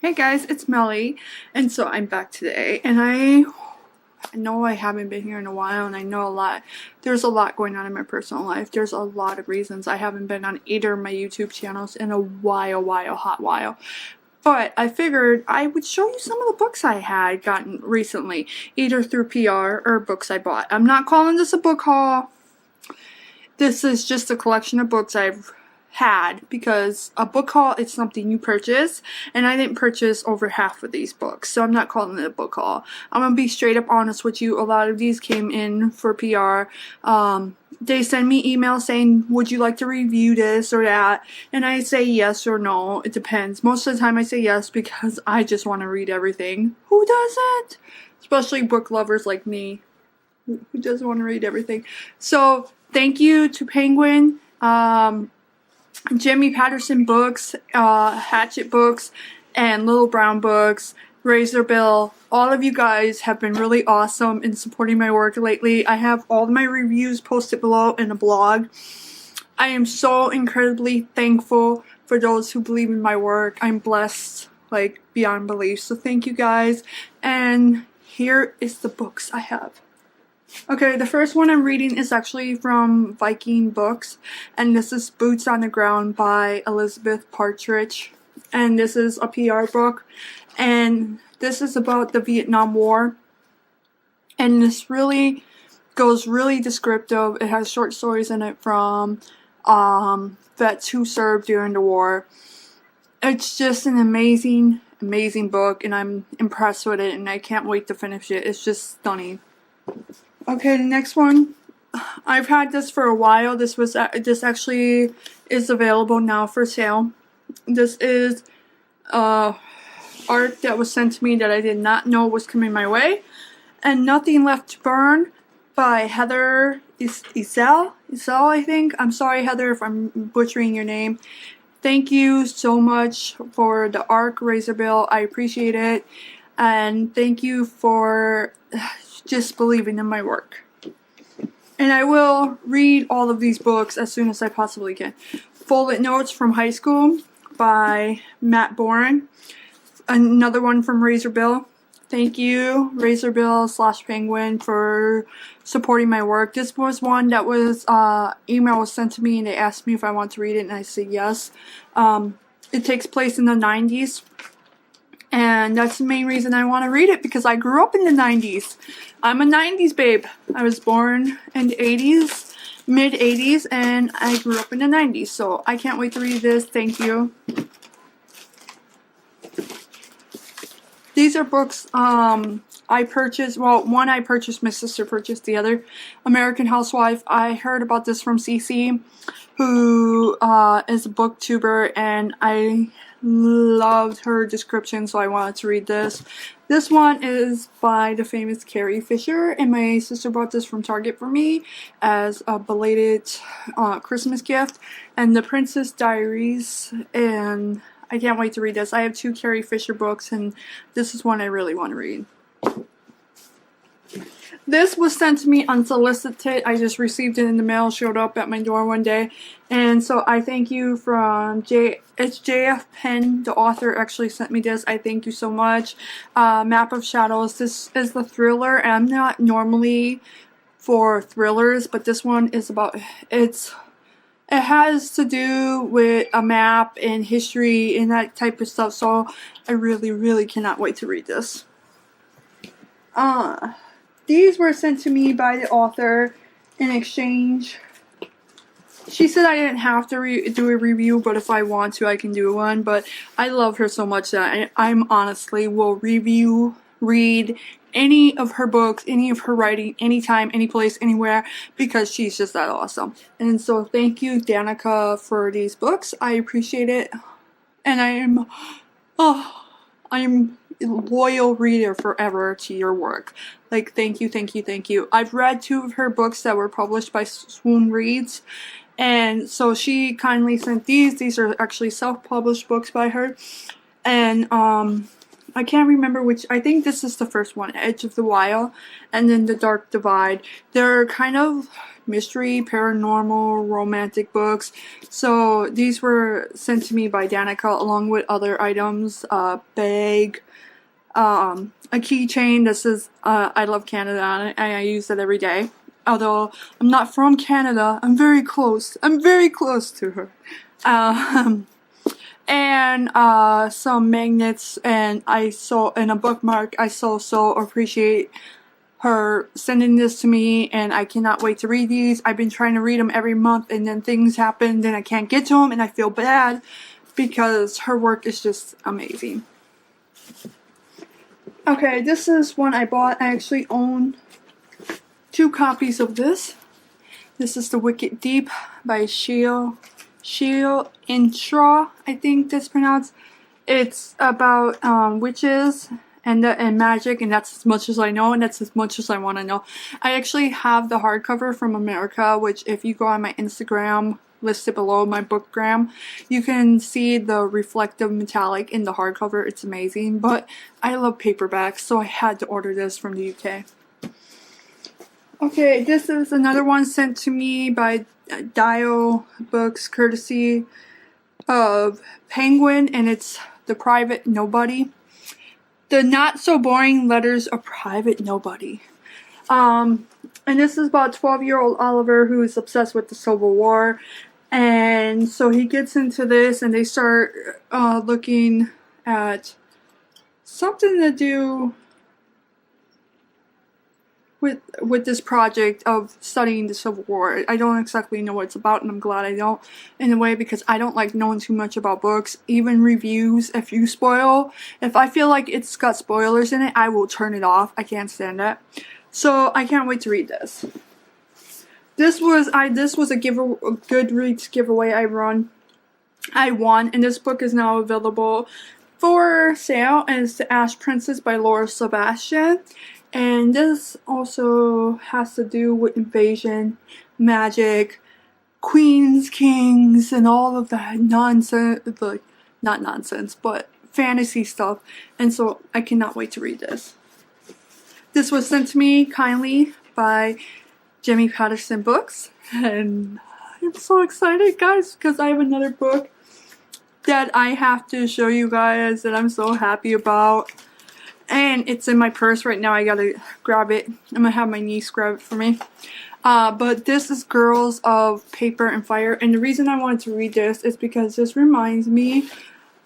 Hey guys, it's Melly, and so I'm back today, and I know I haven't been here in a while, and I know there's a lot going on in my personal life. There's a lot of reasons I haven't been on either of my YouTube channels in a hot while. But I figured I would show you some of the books I had gotten recently, either through PR or books I bought. I'm not calling this a book haul. This is just a collection of books I've had, because a book haul is something you purchase, and I didn't purchase over half of these books, so I'm not calling it a book haul. I'm gonna be straight up honest with you. A lot of these came in for PR. They send me emails saying, would you like to review this or that, and I say yes or no. It depends. Most of the time I say yes because I just want to read everything. Who doesn't? Especially book lovers like me. Who doesn't want to read everything? So thank you to Penguin, Jimmy Patterson Books, Hatchet Books, and Little Brown Books, Razor Bill. All of you guys have been really awesome in supporting my work lately. I have all of my reviews posted below in a blog. I am so incredibly thankful for those who believe in my work. I'm blessed, like, beyond belief. So thank you guys. And here is the books I have. Okay, the first one I'm reading is actually from Viking Books, and this is Boots on the Ground by Elizabeth Partridge, and this is a PR book, and this is about the Vietnam War, and this really goes really descriptive. It has short stories in it from vets who served during the war. It's just an amazing book, and I'm impressed with it, and I can't wait to finish it. It's just stunning. Okay, the next one, I've had this for a while. This actually is available now for sale. This is art that was sent to me that I did not know was coming my way. And Nothing Left to Burn by Heather Isel, I think. I'm sorry, Heather, if I'm butchering your name. Thank you so much for the ARC Razor Bill. I appreciate it. And thank you for just believing in my work. And I will read all of these books as soon as I possibly can. Folded Notes from High School by Matt Boren. Another one from Razor Bill. Thank you, Razor Bill / Penguin, for supporting my work. This was one that was, email was sent to me, and they asked me if I want to read it, and I said yes. It takes place in the 90s. And that's the main reason I want to read it, because I grew up in the 90s. I'm a 90s babe. I was born in the 80s, mid-80s, and I grew up in the 90s. So I can't wait to read this. Thank you. These are books I purchased. Well, one I purchased, my sister purchased the other. American Housewife. I heard about this from Cece, who is a booktuber, and I loved her description, so I wanted to read this. This one is by the famous Carrie Fisher, and my sister bought this from Target for me as a belated Christmas gift. And The Princess Diaries, and I can't wait to read this. I have 2 Carrie Fisher books, and this is one I really want to read. This was sent to me unsolicited. I just received it in the mail, showed up at my door one day. And so I thank you from it's JF Penn, the author, actually sent me this. I thank you so much. Map of Shadows. This is the thriller, and I'm not normally for thrillers, but this one is about, it has to do with a map and history and that type of stuff, so I really cannot wait to read this. These were sent to me by the author in exchange. She said I didn't have to do a review, but if I want to, I can do one. But I love her so much that I'm honestly will read any of her books, any of her writing, anytime, any place, anywhere, because she's just that awesome. And so thank you, Danica, for these books. I appreciate it. And I'm a loyal reader forever to your work. Like, thank you. I've read 2 of her books that were published by Swoon Reads, and so she kindly sent these. These are actually self-published books by her, and I can't remember which. I think this is the first one, Edge of the Wild, and then The Dark Divide. They're kind of mystery, paranormal, romantic books. So these were sent to me by Danica along with other items, bag, a keychain. This is I love Canada on it, and I use it every day. Although I'm not from Canada, I'm very close. I'm very close to her. And some magnets, and a bookmark. I so appreciate her sending this to me, and I cannot wait to read these. I've been trying to read them every month, and then things happen, and I can't get to them, and I feel bad because her work is just amazing. Okay, this is one I bought. I actually own 2 copies of this. This is The Wicked Deep by Sheel Intra, I think that's pronounced. It's about witches and magic, and that's as much as I know, and that's as much as I want to know. I actually have the hardcover from America, which if you go on my Instagram, listed below, my bookgram, you can see the reflective metallic in the hardcover. It's amazing, but I love paperbacks, so I had to order this from the UK. Okay, this is another one sent to me by Dio Books, courtesy of Penguin, and it's The Private Nobody. The Not So Boring Letters of Private Nobody. And this is about 12-year-old Oliver who is obsessed with the Civil War. And so he gets into this, and they start looking at something to do with this project of studying the Civil War. I don't exactly know what it's about, and I'm glad I don't, in a way, because I don't like knowing too much about books. Even reviews, if I feel like it's got spoilers in it, I will turn it off. I can't stand that. So I can't wait to read this. This was a Goodreads giveaway I won, and this book is now available for sale, and it's The Ash Princess by Laura Sebastian. And this also has to do with invasion, magic, queens, kings, and all of that nonsense, like, not nonsense, but fantasy stuff. And so I cannot wait to read this. This was sent to me kindly by Jimmy Patterson Books, and I'm so excited, guys, because I have another book that I have to show you guys that I'm so happy about. And it's in my purse right now. I gotta grab it. I'm gonna have my niece grab it for me. But this is Girls of Paper and Fire. And the reason I wanted to read this is because this reminds me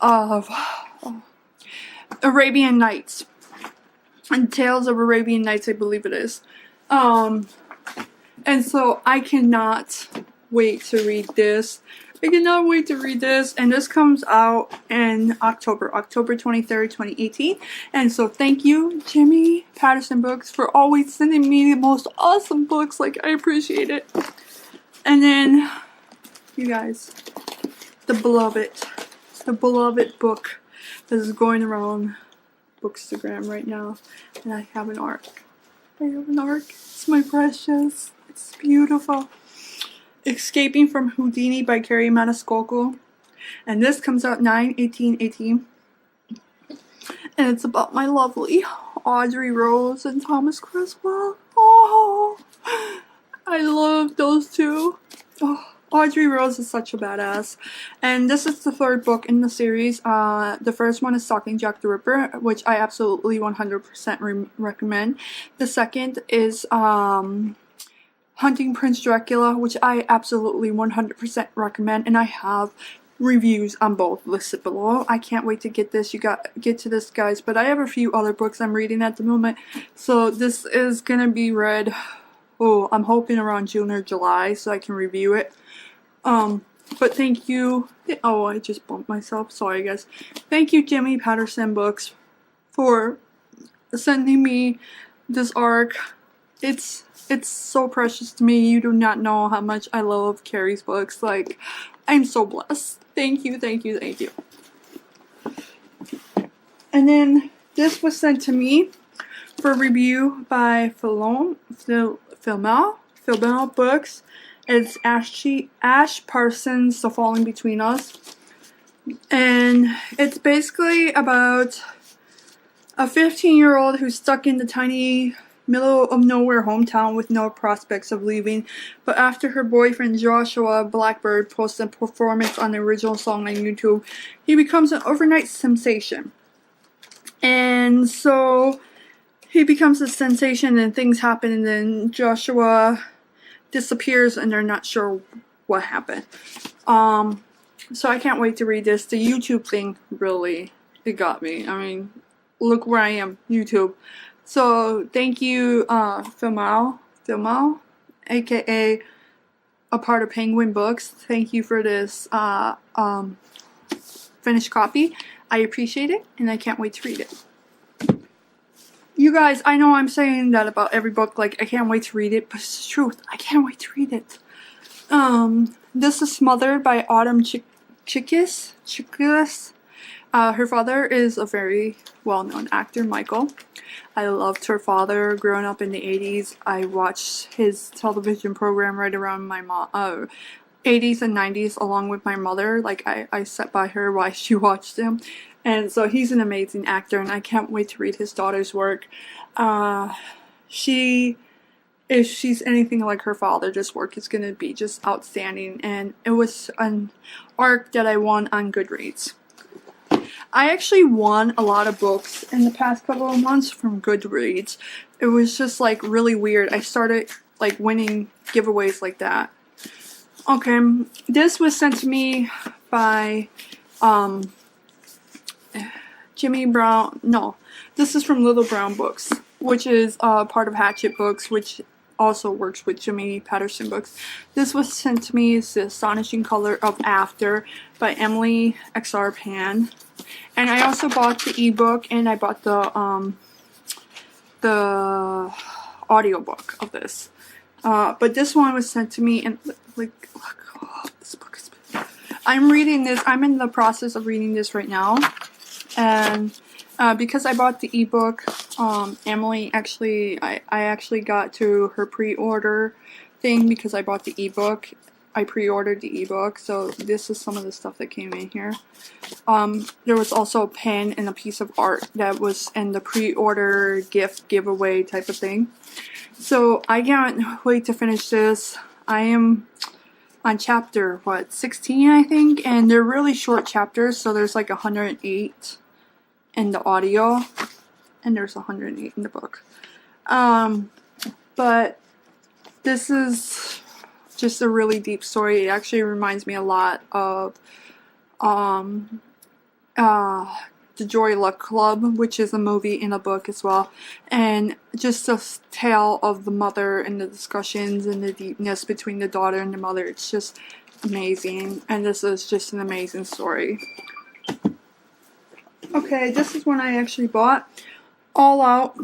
of Arabian Nights. And Tales of Arabian Nights, I believe it is. And so I cannot wait to read this. I cannot wait to read this, and this comes out in October 23rd, 2018. And so thank you, Jimmy Patterson Books, for always sending me the most awesome books. Like, I appreciate it. And then, you guys, the beloved book that is going around Bookstagram right now. And I have an arc. It's my precious. It's beautiful. Escaping from Houdini by Carrie Maniscalco, and this comes out 9/18/18, and it's about my lovely Audrey Rose and Thomas Creswell. Oh, I love those two. Oh, Audrey Rose is such a badass, and this is the 3rd book in the series. The first one is Stalking Jack the Ripper, which I absolutely 100% recommend. The second is Hunting Prince Dracula, which I absolutely 100% recommend, and I have reviews on both listed below. I can't wait to get to this, guys, but I have a few other books I'm reading at the moment, so this is gonna be read, I'm hoping around June or July, so I can review it. But thank you. I just bumped myself, sorry guys. Thank you, Jimmy Patterson Books, for sending me this arc. It's so precious to me. You do not know how much I love Carrie's books. Like, I'm so blessed. Thank you, thank you, thank you. And then this was sent to me for review by Philomel Books. It's Ash Parsons, The Falling Between Us. And it's basically about a 15-year-old who's stuck in the tiny middle of nowhere hometown with no prospects of leaving, but after her boyfriend Joshua Blackbird posts a performance on the original song on YouTube, he becomes an overnight sensation. And so he becomes a sensation and things happen, and then Joshua disappears and they're not sure what happened. So I can't wait to read this. The YouTube thing really, it got me. I mean, look where I am, YouTube. So thank you, Filmao, aka a part of Penguin Books. Thank you for this finished copy. I appreciate it, and I can't wait to read it. You guys, I know I'm saying that about every book, like I can't wait to read it, but it's the truth. I can't wait to read it. This is Smothered by Autumn Chickus. Her father is a very well-known actor, Michael. I loved her father growing up in the 80s. I watched his television program right around my 80s and 90s along with my mother. Like, I sat by her while she watched him. And so he's an amazing actor, and I can't wait to read his daughter's work. If she's anything like her father, this work is going to be just outstanding. And it was an arc that I won on Goodreads. I actually won a lot of books in the past couple of months from Goodreads. It was just like really weird. I started like winning giveaways like that. Okay, this was sent to me by Jimmy Brown. No, this is from Little Brown Books, which is part of Hatchet Books, which also works with Jimmy Patterson Books. This was sent to me as The Astonishing Color of After by Emily XR Pan. And I also bought the ebook, and I bought the audiobook of this. But this one was sent to me, and like, look, oh, this book is. I'm reading this. I'm in the process of reading this right now, and because I bought the ebook, Emily actually, I actually got to her pre-order thing because I bought the ebook. I pre-ordered the ebook, so this is some of the stuff that came in here. There was also a pen and a piece of art that was in the pre-order gift giveaway type of thing. So I can't wait to finish this. I am on chapter, 16 I think, and they're really short chapters, so there's like 108 in the audio, and there's 108 in the book. But this is just a really deep story. It actually reminds me a lot of The Joy Luck Club, which is a movie and a book as well. And just a tale of the mother and the discussions and the deepness between the daughter and the mother. It's just amazing. And this is just an amazing story. Okay, this is one I actually bought. All Out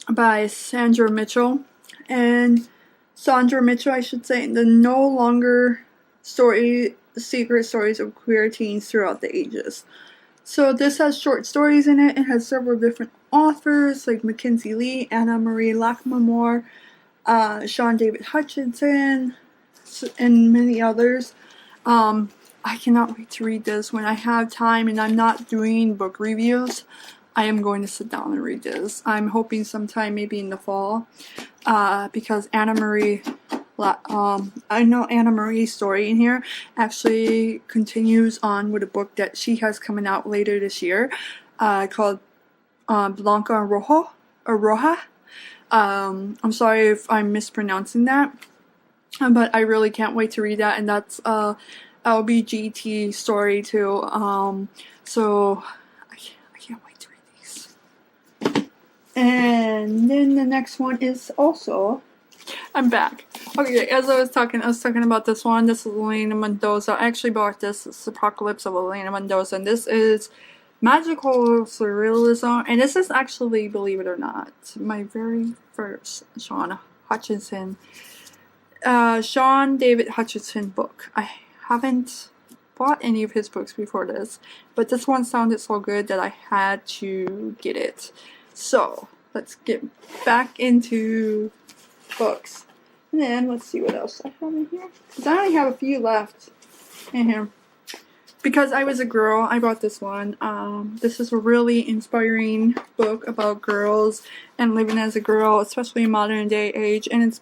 by Sandra Mitchell. And Sandra Mitchell, I should say, the No Longer Secret Stories of Queer Teens Throughout the Ages. So this has short stories in it. It has several different authors like Mackenzie Lee, Anna Marie Lackmore, Sean David Hutchinson, and many others. I cannot wait to read this. When I have time and I'm not doing book reviews, I am going to sit down and read this. I'm hoping sometime maybe in the fall, because Anna Marie, I know Anna Marie's story in here actually continues on with a book that she has coming out later this year, called Blanca Roja. I'm sorry if I'm mispronouncing that, but I really can't wait to read that, and that's LBGT story too. So I can't wait to read these. And then the next one is also, I'm back. Okay, as I was talking about this one. This is Elena Mendoza. I actually bought this. It's Apocalypse of Elena Mendoza, and this is magical surrealism. And this is actually, believe it or not, my very first Sean David Hutchinson book. I haven't bought any of his books before this, but this one sounded so good that I had to get it. So let's get back into books. And then let's see what else I have in here, because I only have a few left in here. because I was a girl, I bought this one. This is a really inspiring book about girls and living as a girl, especially in modern day age, and it's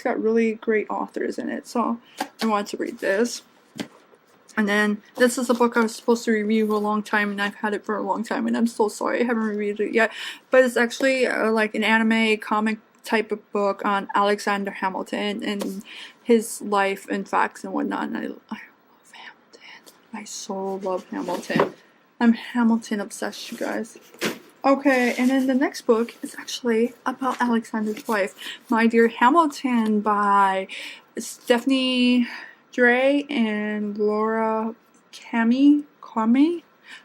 got really great authors in it, so I wanted to read this. And then this is a book I was supposed to review a long time, and I've had it for a long time, and I'm so sorry I haven't reviewed it yet. But it's actually like an anime comic type of book on Alexander Hamilton and his life and facts and whatnot. And I love Hamilton. I so love Hamilton. I'm Hamilton obsessed, you guys. Okay, and then the next book is actually about Alexander's wife, My Dear Hamilton, by Stephanie Dre and Laura Kami.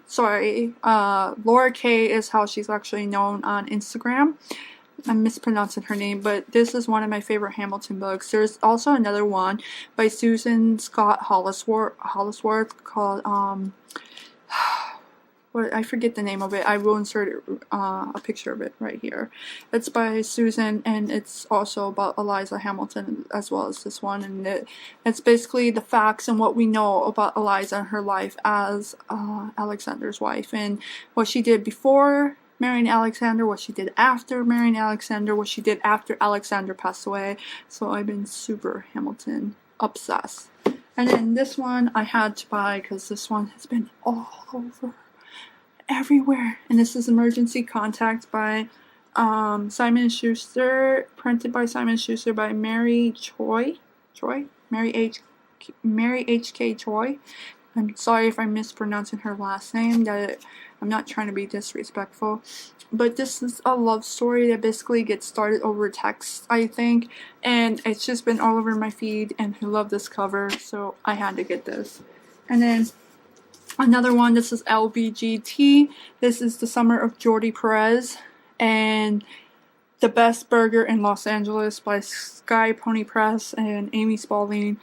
Sorry, Laura K is how she's actually known on Instagram. I'm mispronouncing her name, but this is one of my favorite Hamilton books. There's also another one by Susan Scott Hollisworth called I forget the name of it. I will insert a picture of it right here. It's by Susan, and it's also about Eliza Hamilton as well as this one. And it's basically the facts and what we know about Eliza and her life as Alexander's wife, and what she did before marrying Alexander, what she did after marrying Alexander, what she did after Alexander passed away. So I've been super Hamilton obsessed. And then this one I had to buy because this one has been all over everywhere, and this is Emergency Contact by Simon & Schuster, printed by Simon & Schuster by Mary H.K. Choi. I'm sorry if I'm mispronouncing her last name. I'm not trying to be disrespectful, but this is a love story that basically gets started over text, I think, and it's just been all over my feed, and I love this cover, so I had to get this. And then another one, this is LBGT. This is The Summer of Jordi Perez and The Best Burger in Los Angeles by Sky Pony Press and Amy Spalding.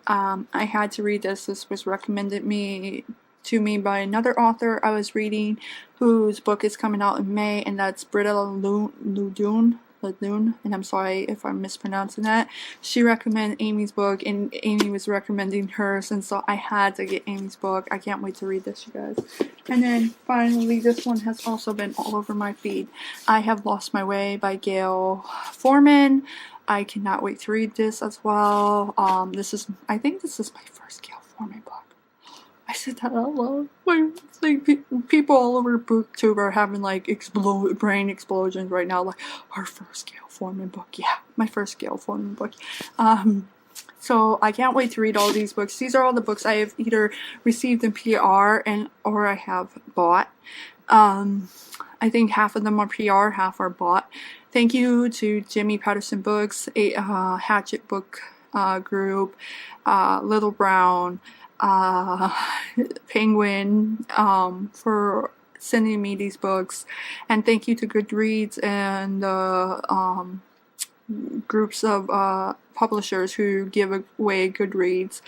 I had to read this. This was recommended to me by another author I was reading, whose book is coming out in May, and that's Britta Ladune, and I'm sorry if I'm mispronouncing that. She recommended Amy's book, and Amy was recommending hers, and so I had to get Amy's book. I can't wait to read this, you guys. And then finally, this one has also been all over my feed. I Have Lost My Way by Gail Foreman. I cannot wait to read this as well. I think this is my first Gail Foreman book. I said that out loud. Like, people all over BookTube are having like brain explosions right now. Like, our first Gail Foreman book. Yeah, my first Gail Foreman book. So I can't wait to read all these books. These are all the books I have either received in PR or I have bought. I think half of them are PR, half are bought. Thank you to Jimmy Patterson Books, Hatchet Book Group, Little Brown, Penguin, for sending me these books, and thank you to Goodreads and groups of publishers who give away Goodreads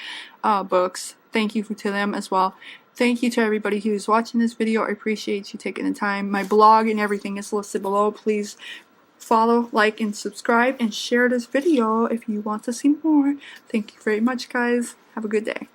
books. Thank you to them as well. Thank you to everybody who's watching this video. I appreciate you taking the time. My blog and everything is listed below. Please follow, like, and subscribe, and share this video if you want to see more. Thank you very much, guys. Have a good day.